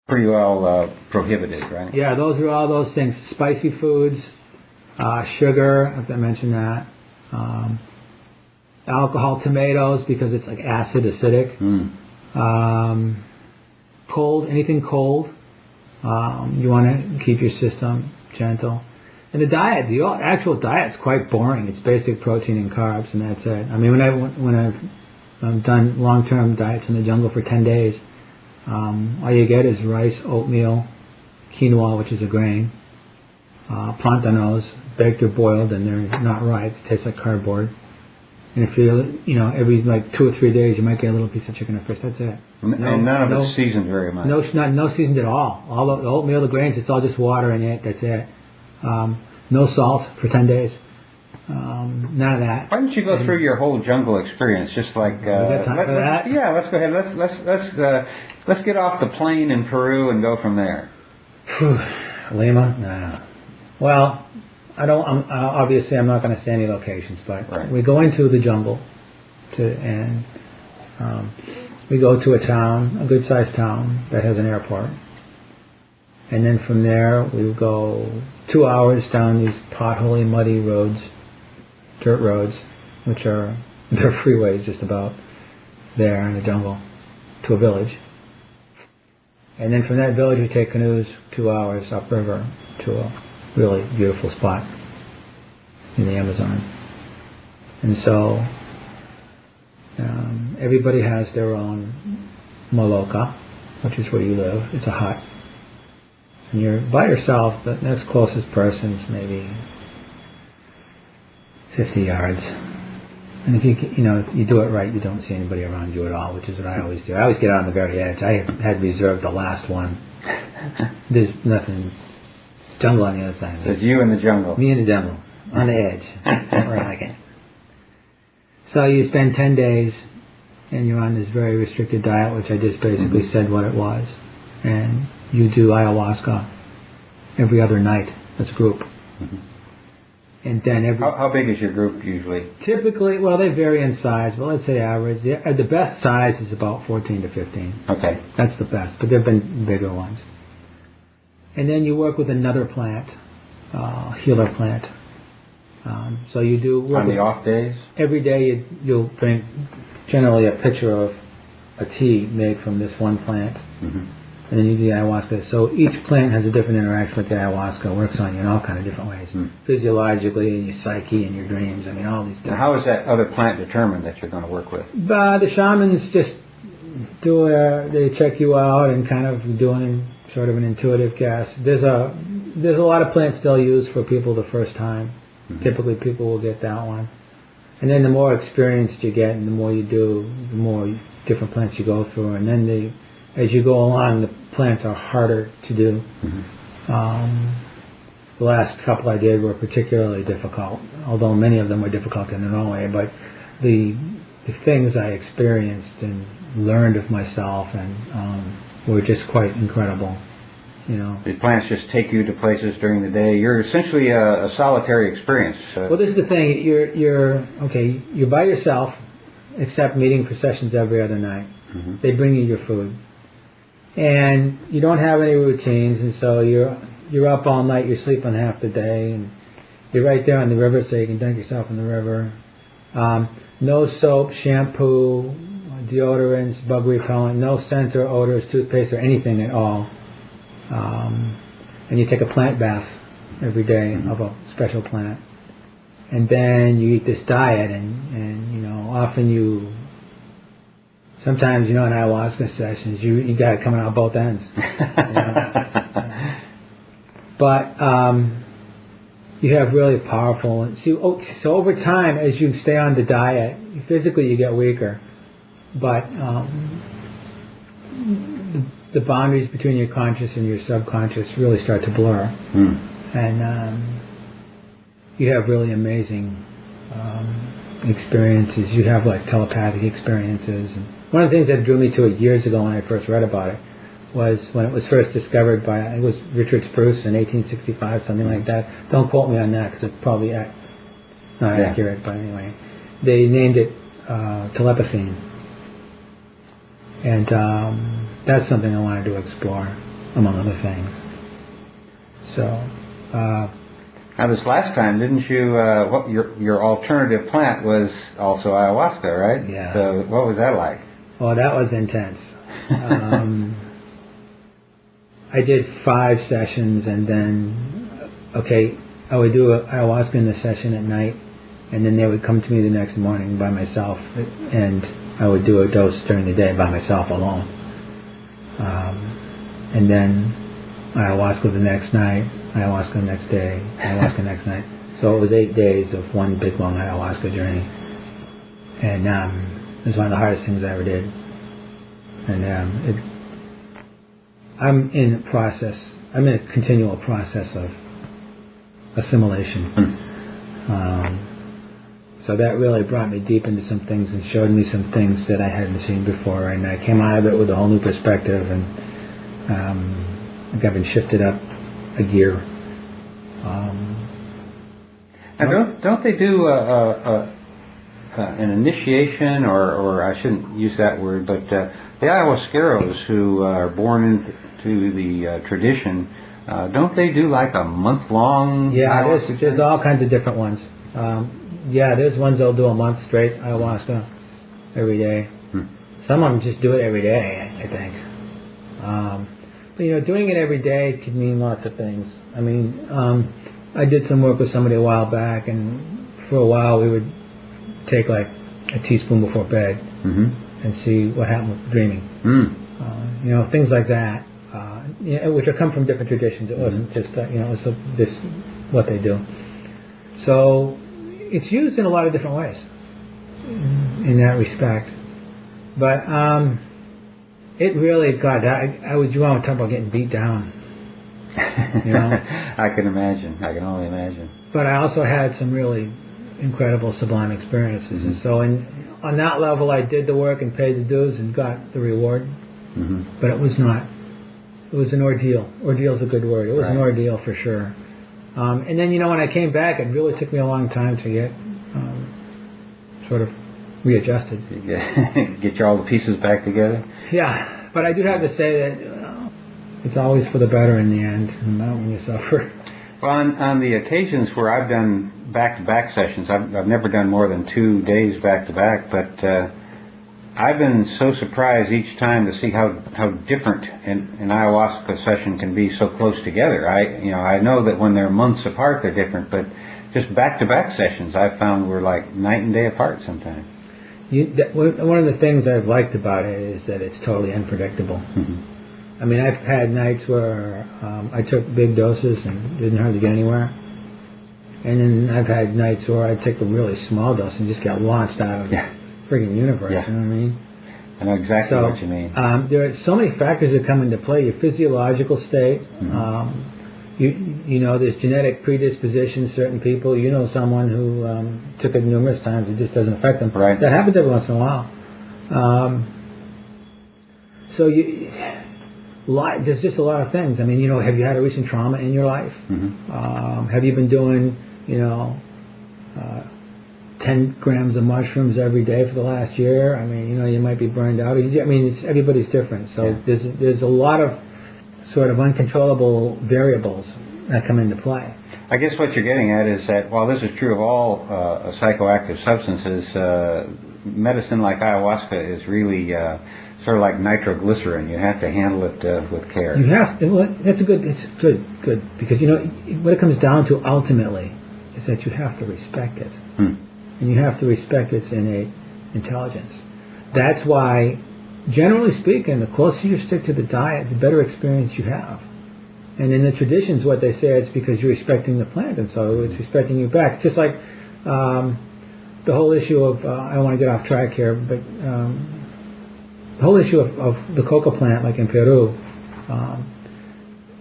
pretty well prohibited, right? Yeah, those are all those things. Spicy foods, sugar, if I mentioned that. Alcohol, tomatoes, because it's like acid, acidic. Cold, anything cold. You want to keep your system gentle. And the diet, the actual diet's quite boring. It's basic protein and carbs, and that's it. I mean, when I've done long-term diets in the jungle for 10 days, all you get is rice, oatmeal, quinoa, which is a grain, plantanos, baked or boiled, and they're not ripe. It tastes like cardboard. And if every like 2 or 3 days, you might get a little piece of chicken or fish. That's it. And none of it's seasoned very much. No seasoned at all. All the oatmeal, the grains, it's all just water in it. That's it. No salt for 10 days. None of that. Why don't you go through your whole jungle experience, just like? Let's go ahead. Let's get off the plane in Peru and go from there. Lima? No. Well, obviously I'm not going to say any locations, but right. We go into the jungle, and we go to a town, a good-sized town that has an airport. And then from there, we go 2 hours down these potholy, muddy roads, dirt roads, which they're freeways just about there in the jungle, to a village. And then from that village, we take canoes 2 hours upriver to a really beautiful spot in the Amazon. And so everybody has their own maloka, which is where you live. It's a hut. And you're by yourself, but the next closest person's maybe 50 yards. And if you do it right, you don't see anybody around you at all, which is what I always do. I always get out on the very edge. I had reserved the last one. There's nothing. Jungle on the other side. There's you in the jungle. Me in the jungle. On the edge. Don't really like it. So you spend 10 days, and you're on this very restricted diet, which I just basically said what it was. And you do ayahuasca every other night as a group. And then How big is your group usually? Typically, well, they vary in size, but let's say average. The best size is about 14 to 15. Okay. That's the best, but there have been bigger ones. And then you work with another plant, healer plant. So you do work on the off days? Every day you'll drink generally a pitcher of a tea made from this one plant. And then you do ayahuasca. So each plant has a different interaction with the ayahuasca. Works on you in all kind of different ways. Physiologically, in your psyche, and your dreams. I mean, all these different... And how is that other plant determined that you're going to work with? The shamans just they check you out and kind of doing sort of an intuitive guess. There's a lot of plants still used for people the first time. Typically people will get that one. And then the more experienced you get and the more you do, the more different plants you go through. And then as you go along, the plants are harder to do. The last couple I did were particularly difficult, although many of them were difficult in their own way. But the things I experienced and learned of myself and were just quite incredible. The plants just take you to places during the day. You're essentially a solitary experience. Well, this is the thing. You're by yourself, except meeting processions every other night. They bring you your food. And you don't have any routines, and so you're up all night, you're sleeping half the day, and you're right there on the river, so you can dunk yourself in the river. No soap, shampoo, deodorants, bug repellent, no scents or odors, toothpaste, or anything at all. And you take a plant bath every day of a special plant. And then you eat this diet, and often sometimes, in ayahuasca sessions, you got it coming out both ends. But you have really powerful... So over time, as you stay on the diet, physically you get weaker. But the boundaries between your conscious and your subconscious really start to blur. And you have really amazing experiences. You have like telepathic experiences. And one of the things that drew me to it years ago when I first read about it was when it was first discovered by, I think it was Richard Spruce in 1865, something like that. Don't quote me on that because it's probably not accurate, but anyway. They named it telepathy. And that's something I wanted to explore. among other things. So, now this last time, didn't you, what your alternative plant was also ayahuasca, right? Yeah. So what was that like? well, that was intense. I did 5 sessions, and then, I would do ayahuasca in the session at night, and then they would come to me the next morning by myself, and I would do a dose during the day by myself alone. And then ayahuasca the next night, ayahuasca the next day, ayahuasca next night. So it was 8 days of one big long ayahuasca journey. And it was one of the hardest things I ever did. And I'm in a continual process of assimilation. So that really brought me deep into some things and showed me some things that I hadn't seen before. And I came out of it with a whole new perspective, and I think I've been shifted up a gear. Now, don't they do an initiation, or I shouldn't use that word, but the ayahuasqueros who are born into the tradition, don't they do like a month-long? Yeah, there's all kinds of different ones. There's ones that'll do a month straight ayahuasca every day. Some of them just do it every day, I think. But doing it every day can mean lots of things. I mean, I did some work with somebody a while back, and for a while we would take like a teaspoon before bed and see what happened with dreaming. Things like that, which have come from different traditions. It wasn't just it was this what they do. So it's used in a lot of different ways in that respect. But it really, God, you want to talk about getting beat down. I can imagine. I can only imagine. But I also had some really incredible, sublime experiences. And so on that level, I did the work and paid the dues and got the reward. But it was not. It was an ordeal. Ordeal's a good word. It was an ordeal for sure. And then, when I came back, it really took me a long time to get sort of readjusted. Get all the pieces back together? Yeah, but I do have to say that it's always for the better in the end, not when you suffer. Well, on the occasions where I've done back-to-back sessions, I've never done more than 2 days back-to-back, but I've been so surprised each time to see how different an ayahuasca session can be so close together. I know that when they're months apart they're different, but just back-to-back sessions I've found were like night and day apart sometimes. One of the things I've liked about it is that it's totally unpredictable. I mean, I've had nights where I took big doses and didn't hardly get anywhere. And then I've had nights where I took a really small dose and just got launched out of the friggin' universe, you know what I mean? I know exactly what you mean. There are so many factors that come into play. Your physiological state, there's genetic predispositions, certain people. You know someone who took it numerous times, it just doesn't affect them. Right. That happens every once in a while. There's just a lot of things. I mean, have you had a recent trauma in your life? Have you been doing, 10 grams of mushrooms every day for the last year? I mean, you might be burned out. Everybody's different. So there's a lot of sort of uncontrollable variables that come into play. I guess what you're getting at is that while this is true of all psychoactive substances, medicine like ayahuasca is really sort of like nitroglycerin. You have to handle it with care. You have to. Well, it's good. Because what it comes down to ultimately is that you have to respect it, and you have to respect its innate intelligence. That's why, generally speaking, the closer you stick to the diet, the better experience you have. And in the traditions, what they say, it's because you're respecting the plant, and so it's respecting you back. It's just like the whole issue of, I don't want to get off track here, but the whole issue of the coca plant, like in Peru,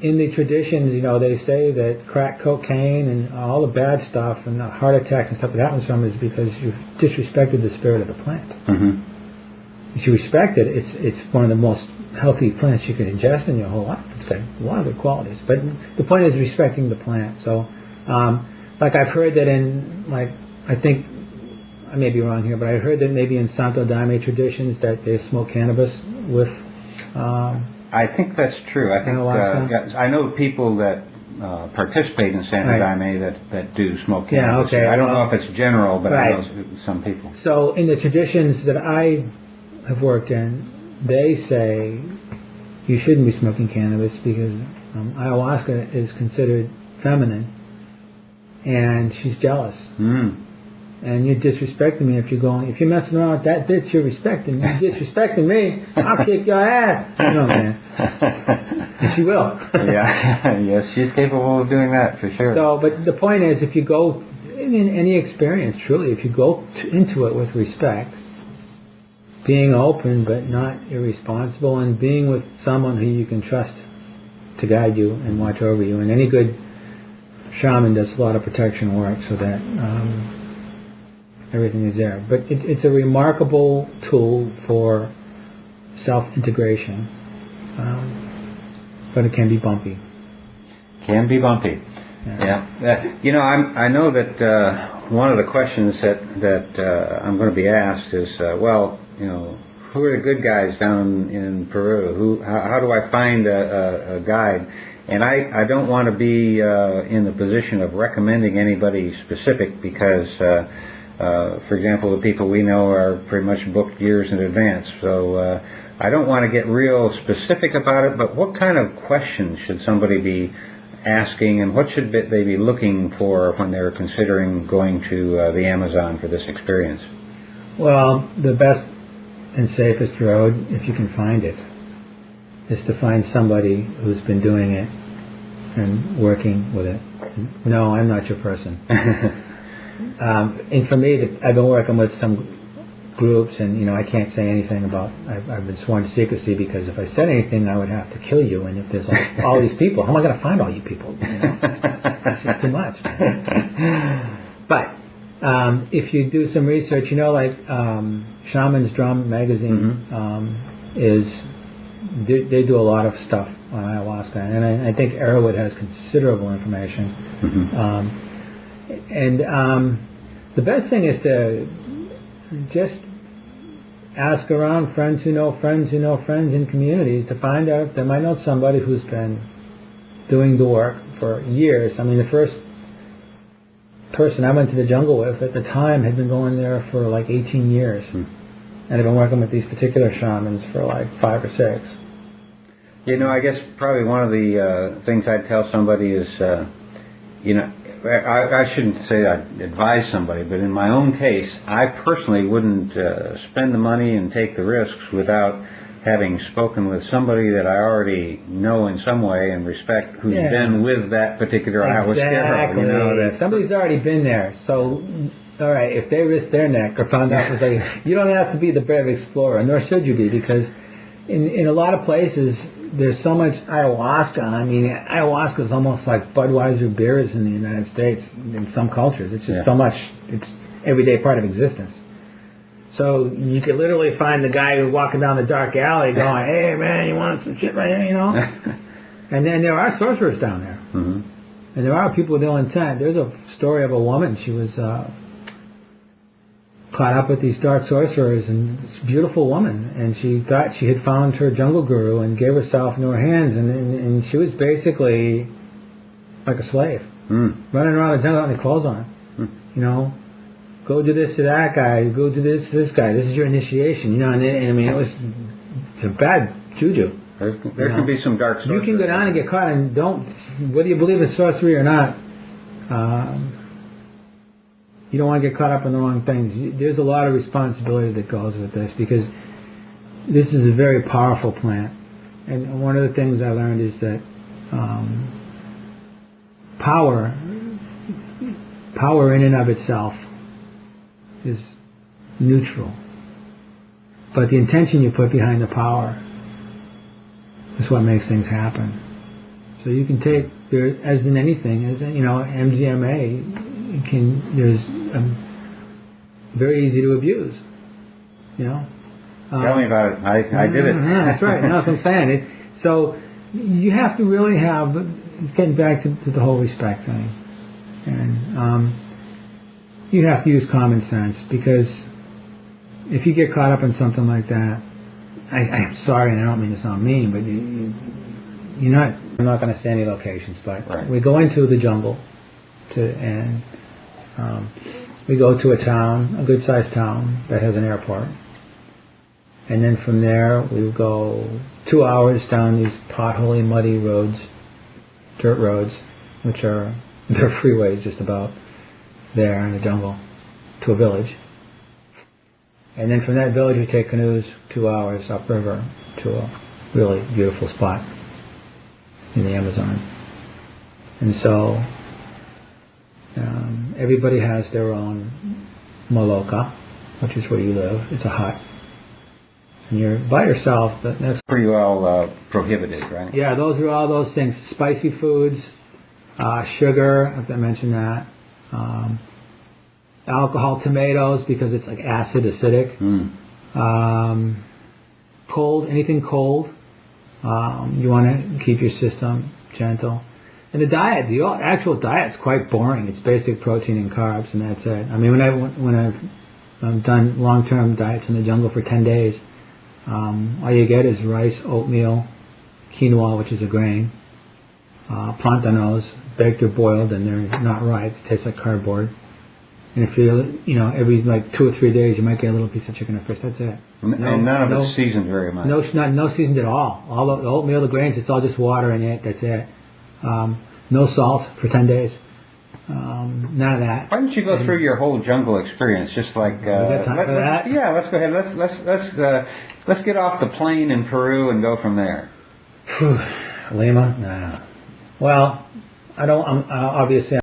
in the traditions, they say that crack cocaine and all the bad stuff and the heart attacks and stuff that happens from it is because you've disrespected the spirit of the plant. If you respect it, it's one of the most healthy plants you can ingest in your whole life. It's got a lot of good qualities. But the point is respecting the plant. So, like I've heard that I think, I may be wrong here, but I heard that maybe in Santo Daime traditions that they smoke cannabis with I think that's true. I think I know people that participate in Santo Daime that do smoke cannabis. Yeah, okay. I don't know if it's general, but I know some people. So in the traditions that I have worked in, they say you shouldn't be smoking cannabis because ayahuasca is considered feminine, and she's jealous. And you're disrespecting me if you're messing around with that bitch, you're disrespecting me, I'll kick your ass. You know what I'm saying? And she will. Yeah, yes, she's capable of doing that for sure. So, but the point is, if you go in any experience, truly, if you go into it with respect, being open but not irresponsible, and being with someone who you can trust to guide you and watch over you, and any good shaman does a lot of protection work so that everything is there. But it's a remarkable tool for self-integration, but it can be bumpy. Can be bumpy. Yeah. I know that one of the questions that I'm going to be asked is, who are the good guys down in Peru? How do I find a guide? And I don't want to be in the position of recommending anybody specific because, for example, the people we know are pretty much booked years in advance. So I don't want to get real specific about it, but what kind of questions should somebody be asking, and what should they be looking for when they're considering going to the Amazon for this experience? Well, the best and safest road, if you can find it, is to find somebody who's been doing it and working with it. No, I'm not your person. And for me, I've been working with some groups, and I can't say anything about. I've been sworn to secrecy because if I said anything, I would have to kill you. And if there's all these people, how am I going to find all you people? It's just too much. But if you do some research, like Shaman's Drum magazine they do a lot of stuff on ayahuasca, and I think Arrowwood has considerable information. The best thing is to just ask around friends who know friends who know friends in communities to find out if they might know somebody who's been doing the work for years. I mean, the first person I went to the jungle with at the time had been going there for like 18 years. And I've been working with these particular shamans for like 5 or 6. I guess probably one of the things I'd tell somebody is, I shouldn't say I'd advise somebody, but in my own case, I personally wouldn't spend the money and take the risks without having spoken with somebody that I already know in some way and respect, who's been with that particular ayahuasca. Somebody's already been there. So, all right, if they risked their neck or found out, it was like, you don't have to be the brave explorer, nor should you be, because in a lot of places, there's so much ayahuasca. I mean, ayahuasca is almost like Budweiser beers in the United States in some cultures. It's just so much, it's everyday part of existence. So you could literally find the guy who's walking down the dark alley going, hey, man, you want some shit right here, And then there are sorcerers down there. And there are people with ill intent. There's a story of a woman. She was caught up with these dark sorcerers, and this beautiful woman, and she thought she had found her jungle guru and gave herself into her hands, and she was basically like a slave, running around the jungle with any clothes on. Go do this to that guy, go do this to this guy, this is your initiation, and I mean, it's a bad juju. There can be some dark sorcery. You can go down and get caught, and whether you believe in sorcery or not, you don't want to get caught up in the wrong things. There's a lot of responsibility that goes with this, because this is a very powerful plant. And one of the things I learned is that power in and of itself is neutral. But the intention you put behind the power is what makes things happen. So you can take, as in anything, MDMA, there's very easy to abuse. Tell me about it. I did it. Yeah, that's right. That's what I'm saying. So you have to really have, it's getting back to the whole respect thing. And you have to use common sense, because if you get caught up in something like that, I'm sorry, and I don't mean to sound mean, but you're not. I'm not going to say any locations, but Right. we go into the jungle, and we go to a town, a good-sized town that has an airport, and then from there we go 2 hours down these potholy, muddy roads, dirt roads, which are they're freeways just about there in the jungle, to a village. And then from that village we take canoes 2 hours upriver to a really beautiful spot in the Amazon. And so everybody has their own maloka, which is where you live. It's a hut. And you're by yourself, but that's Pretty well prohibited, right? yeah, those are all those things. Spicy foods, sugar, if I mentioned that. Alcohol, tomatoes, because it's like acid, acidic. Cold, anything cold. You want to keep your system gentle. And the diet, the actual diet's quite boring. It's basic protein and carbs, and that's it. I mean, when I've done long-term diets in the jungle for 10 days, all you get is rice, oatmeal, quinoa, which is a grain, plantanos, baked or boiled, and they're not ripe. It tastes like cardboard. And if every like 2 or 3 days you might get a little piece of chicken or fish. That's it. And none of it's seasoned very much. No seasoned at all. All the oatmeal, the grains, it's all just water in it. That's it. No salt for 10 days. None of that. Why don't you go through your whole jungle experience, just like? We got time for that? Yeah, let's go ahead. Let's get off the plane in Peru and go from there. Lima? Nah. Well, I don't. Obviously.